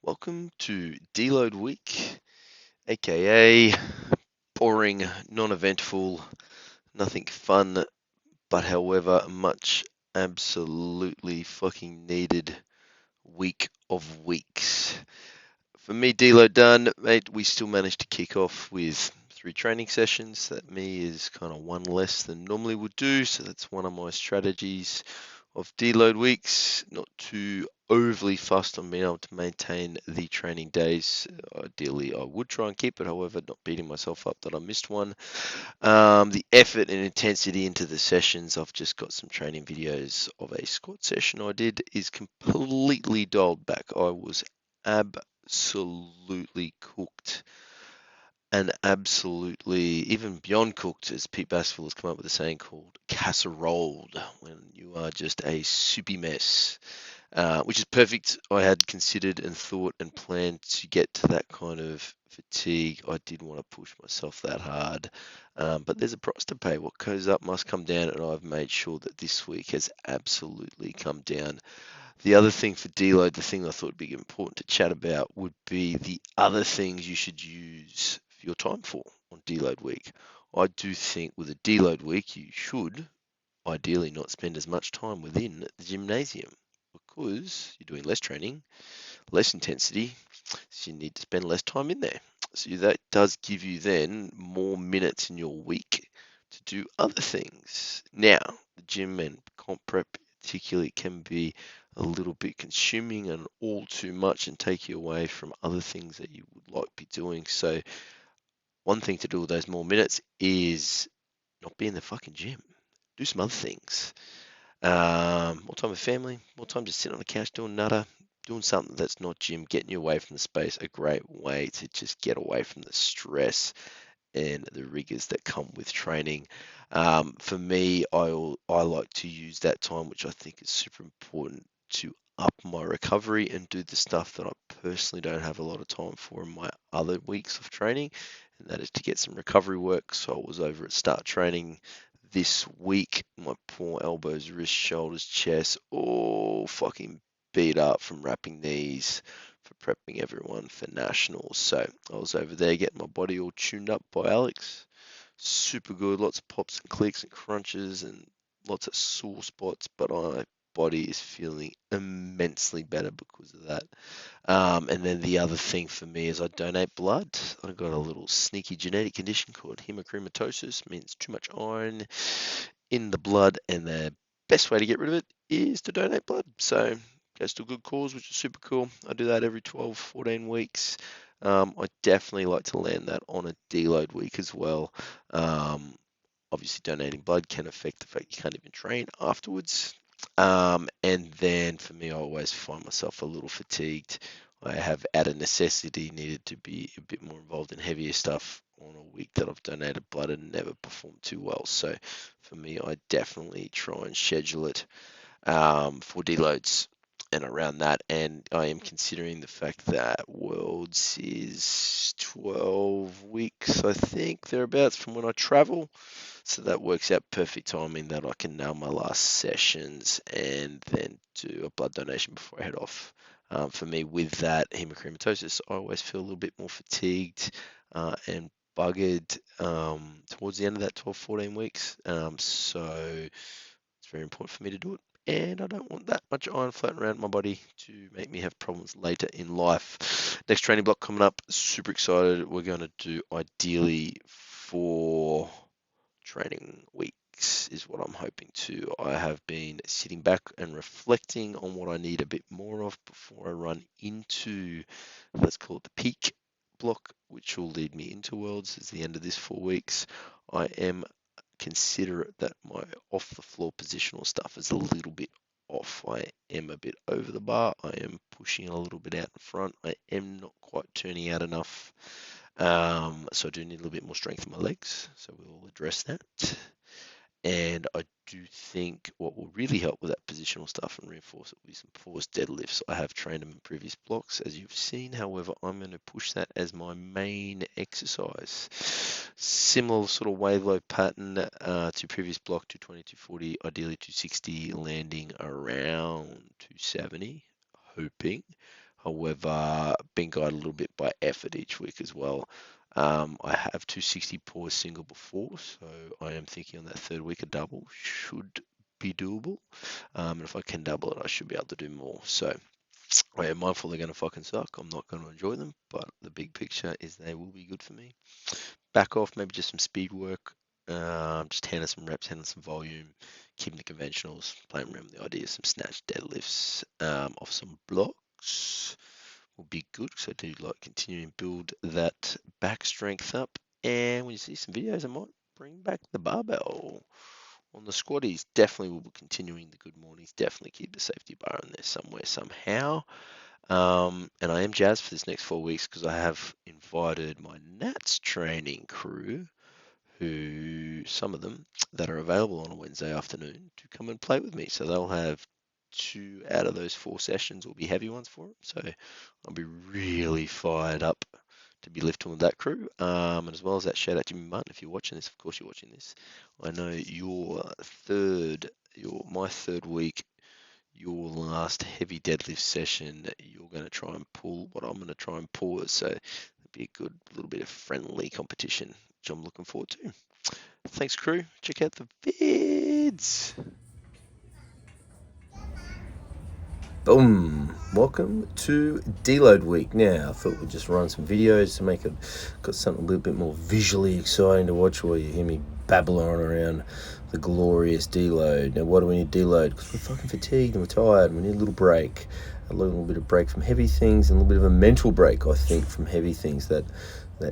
Welcome to Deload Week, aka boring, non-eventful, nothing fun, but however much absolutely fucking needed week of weeks. For me, Deload done, mate. We still managed to kick off with 3 training sessions. That me is kind of one less than normally would do, so that's one of my strategies of deload weeks, not too overly fussed on being able to maintain the training days. Ideally, I would try and keep it, however, not beating myself up that I missed one. The effort and intensity into the sessions, I've just got some training videos of a squat session I did, is completely dialed back. I was absolutely cooked and absolutely even beyond cooked, as Pete Basfield has come up with a saying called casseroled, when you are just a soupy mess, which is perfect. I had considered and thought and planned to get to that kind of fatigue. I did want to push myself that hard, but there's a price to pay. What goes up must come down, and I've made sure that this week has absolutely come down. The other thing for deload, the thing I thought would be important to chat about, would be the other things you should use your time for on deload week. I do think with a deload week, you should ideally not spend as much time within the gymnasium because you're doing less training, less intensity, so you need to spend less time in there. So that does give you then more minutes in your week to do other things. Now, the gym and comp prep particularly can be a little bit consuming and all too much and take you away from other things that you would like to be doing. So one thing to do with those more minutes is not be in the fucking gym. Do some other things. More time with family, more time just sitting on the couch doing nada, doing something that's not gym, getting you away from the space. A great way to just get away from the stress and the rigors that come with training. For me, I like to use that time, which I think is super important, to up my recovery and do the stuff that I personally don't have a lot of time for in my other weeks of training, and that is to get some recovery work. So I was over at Start Training this week. My poor elbows, wrists, shoulders, chest, all fucking beat up from wrapping knees for prepping everyone for nationals. So I was over there getting my body all tuned up by Alex. Super good, lots of pops and clicks and crunches and lots of sore spots, but my body is feeling immensely better because of that. And then the other thing for me is I donate blood. I've got a little sneaky genetic condition called hemochromatosis, means too much iron in the blood, and the best way to get rid of it is to donate blood. So goes to a good cause, which is super cool. I do that every 12, 14 weeks. I definitely like to land that on a deload week as well. Obviously, donating blood can affect the fact you can't even train afterwards. And then for me, I always find myself a little fatigued. I have, out of necessity, needed to be a bit more involved in heavier stuff on a week that I've donated blood and never performed too well. So for me, I definitely try and schedule it for deloads and around that. And I am considering the fact that Worlds is 12 weeks, I think, thereabouts from when I travel. So that works out perfect timing that I can nail my last sessions and then do a blood donation before I head off. For me, with that hemochromatosis, I always feel a little bit more fatigued and buggered towards the end of that 12, 14 weeks. So it's very important for me to do it. And I don't want that much iron floating around my body to make me have problems later in life. Next training block coming up. Super excited. We're going to do ideally 4 training weeks is what I'm hoping to. I have been sitting back and reflecting on what I need a bit more of before I run into, let's call it the peak block, which will lead me into Worlds as the end of this 4 weeks. I am considerate that my off the floor positional stuff is a little bit off. I am a bit over the bar. I am pushing a little bit out in front. I am not quite turning out enough. So I do need a little bit more strength in my legs. So we'll address that. And I do think what will really help with that positional stuff and reinforce it will be some forced deadlifts. I have trained them in previous blocks, as you've seen. However, I'm going to push that as my main exercise. Similar sort of wave load pattern to previous block, 220, 240, ideally 260, landing around 270. hoping. However, being guided a little bit by effort each week as well. I have 260 pause single before, so I am thinking on that third week a double should be doable. And if I can double it, I should be able to do more. So I am mindful they're going to fucking suck. I'm not going to enjoy them, but the big picture is they will be good for me. Back off, maybe just some speed work, just handling some reps, handling some volume, keeping the conventionals, playing around with the idea of some snatch deadlifts off some blocks will be good because I do like continuing to build that back strength up. And when you see some videos, I might bring back the barbell on the squatties. Definitely will be continuing the good mornings. Definitely keep the safety bar in there somewhere, somehow. And I am jazzed for this next 4 weeks because I have invited my Nats training crew, who some of them that are available on a Wednesday afternoon, to come and play with me. So they'll have 2 out of those 4 sessions will be heavy ones for them. So I'll be really fired up to be lifting with that crew. And as well as that, shout out to Jimmy Martin if you're watching this. Of course you're watching this. I know my third week, your last heavy deadlift session, you're going to try and pull what I'm going to try and pause. So it'll be a good little bit of friendly competition, which I'm looking forward to. Thanks, crew. Check out the vids. Boom! Welcome to Deload Week. Now, I thought we'd just run some videos to make it got something a little bit more visually exciting to watch while you hear me babble on around the glorious deload. Now, why do we need deload? Because we're fucking fatigued and we're tired and we need a little break. A little bit of break from heavy things and a little bit of a mental break, I think, from heavy things that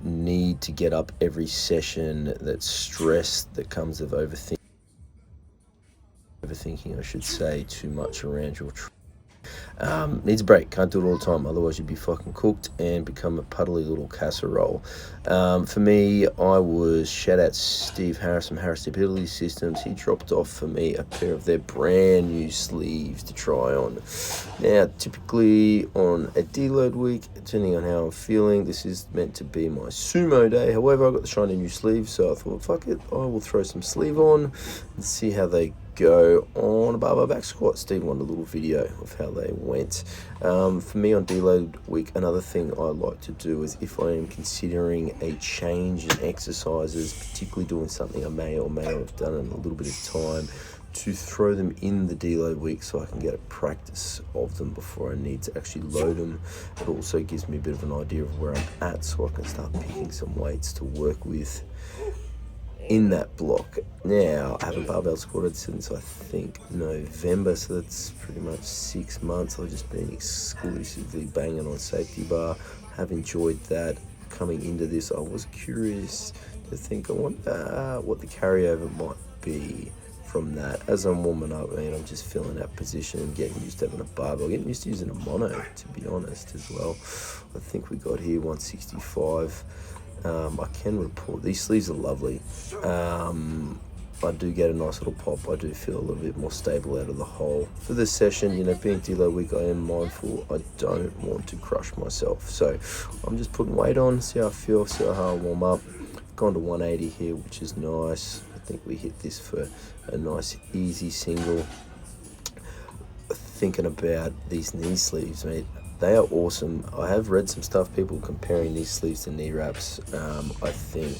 need to get up every session, that stress that comes of overthinking, I should say, too much around your needs a break. Can't do it all the time, otherwise you'd be fucking cooked and become a puddly little casserole. For me, I was, shout out Steve Harris from Harris Stability Systems. He dropped off for me a pair of their brand new sleeves to try on. Now, typically on a deload week, depending on how I'm feeling, this is meant to be my sumo day. However, I got the shiny new sleeves, so I thought, fuck it, I will throw some sleeve on and see how they go on a barbell back squat. Steve wanted a little video of how they went. For me on deload week, another thing I like to do is if I am considering a change in exercises, particularly doing something I may or may not have done in a little bit of time, to throw them in the deload week so I can get a practice of them before I need to actually load them. It also gives me a bit of an idea of where I'm at so I can start picking some weights to work with in that block. Now, I haven't barbell squatted since I think November, so that's pretty much 6 months. I've just been exclusively banging on safety bar. Have enjoyed that. Coming into this, I was curious to think, I wonder what the carryover might be from that. As I'm warming up, I'm just feeling that position and getting used to having a barbell, getting used to using a mono, to be honest, as well. I think we got here 165. I can report these sleeves are lovely. I do get a nice little pop. I do feel a little bit more stable out of the hole. For this session, being deload week, I am mindful. I don't want to crush myself. So I'm just putting weight on, see how I feel, see how I warm up. Gone to 180 here, which is nice. I think we hit this for a nice easy single. Thinking about these knee sleeves, mate. They are awesome. I have read some stuff, people comparing these sleeves to knee wraps. I think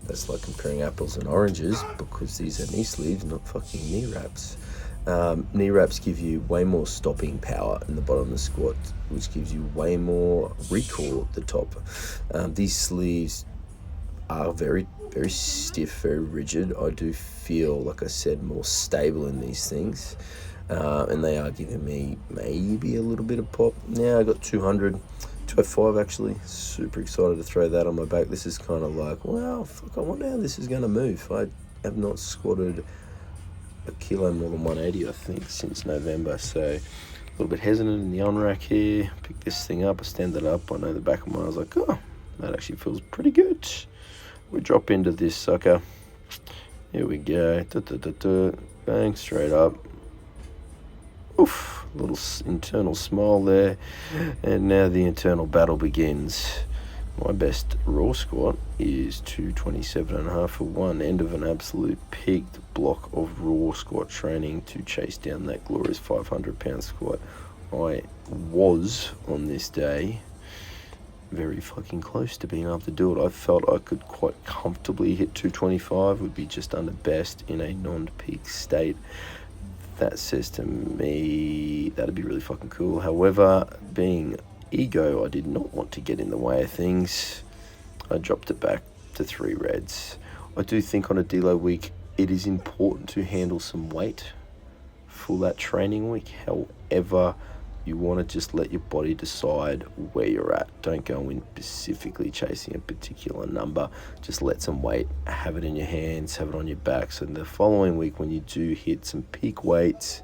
that's like comparing apples and oranges because these are knee sleeves, not fucking knee wraps. Knee wraps give you way more stopping power in the bottom of the squat, which gives you way more recoil at the top. These sleeves are very, very stiff, very rigid. I do feel, like I said, more stable in these things. And they are giving me maybe a little bit of pop. Now I got 205 actually. Super excited to throw that on my back. This is kind of like, wow, fuck, I wonder how this is going to move. I have not squatted a kilo more than 180, I think, since November. So a little bit hesitant in the on-rack here. Pick this thing up, I stand it up. I know the back of mine, I was like, oh, that actually feels pretty good. We drop into this sucker. Here we go. Bang, straight up. Oof, little internal smile there, and now the internal battle begins. My best raw squat is 227.5 for one end of an absolute peaked block of raw squat training to chase down that glorious 500-pound squat I was on this day very fucking close to being able to do it. I felt I could quite comfortably hit 225, would be just under best in a non-peak state. That says to me that'd be really fucking cool. However, being ego, I did not want to get in the way of things. I dropped it back to 3 reds. I do think on a deload week it is important to handle some weight for that training week. However, you want to just let your body decide where you're at. Don't go in specifically chasing a particular number. Just let some weight, have it in your hands, have it on your back. So the following week when you do hit some peak weights,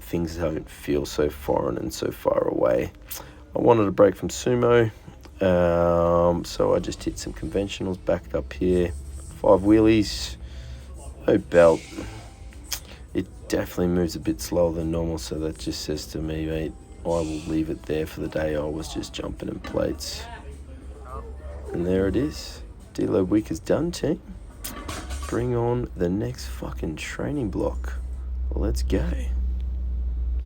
things don't feel so foreign and so far away. I wanted a break from sumo, so I just hit some conventionals, backed up here, 5 wheelies, no belt. It definitely moves a bit slower than normal, so that just says to me, mate, I will leave it there for the day. I was just jumping in plates. And there it is. Deload week is done, team. Bring on the next fucking training block. Let's go.